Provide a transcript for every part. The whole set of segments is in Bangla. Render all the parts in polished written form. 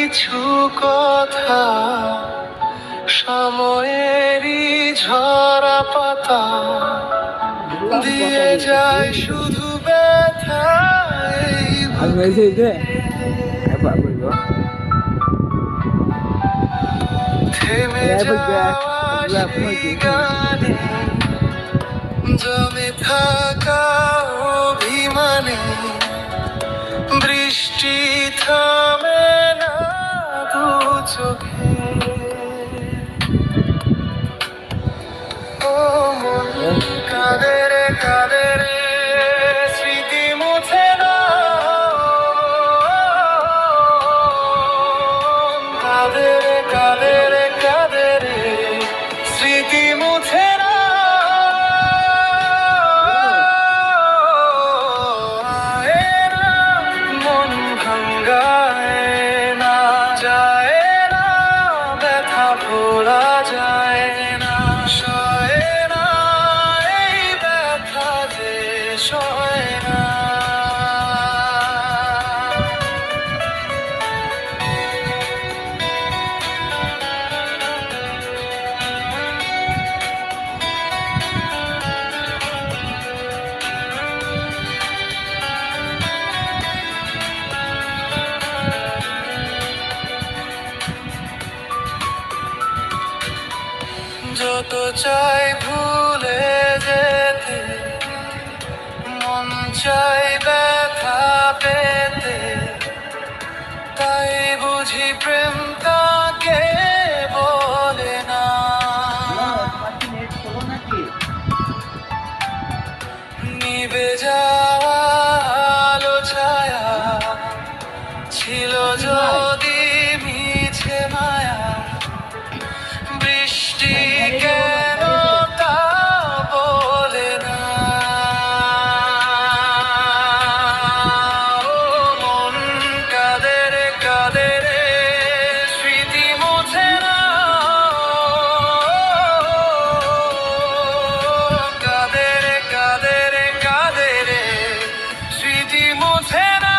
কিছু কথা সময়েরই ঝরা পাতা দিয়ে যায় শুধু ব্যথা থেমে যাওয়া সেই গানে জমে থাকা অভিমানে বৃষ্টি থামে না দু চোখে। ও মন কাঁদে রে কাঁদে রে স্মৃতি মুছে না কাঁদে রে কাঁদে রে কাঁদে রে স্মৃতি মুছে না মন ভাঙ্গায় না যায় না ব্যথা ভোলা যায় না সয় না এই ব্যথা যে সয় না। যত চাই ভুলে যেতে মন চাই ব্যথা পেতে তাই বুঝি প্রেম তাকে বলে না। নিভে যাওয়া আলো ছায়া ছিল যদি মিছে মায়া বৃষ্টি কেন তা বলে না। ও মন কাঁদে রে কাঁদে রে স্মৃতি মুছে না কাঁদে রে কাঁদে রে কাঁদে রে স্মৃতি মুছে না।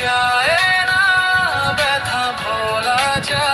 যায় না ব্যথা ভোলা যায়।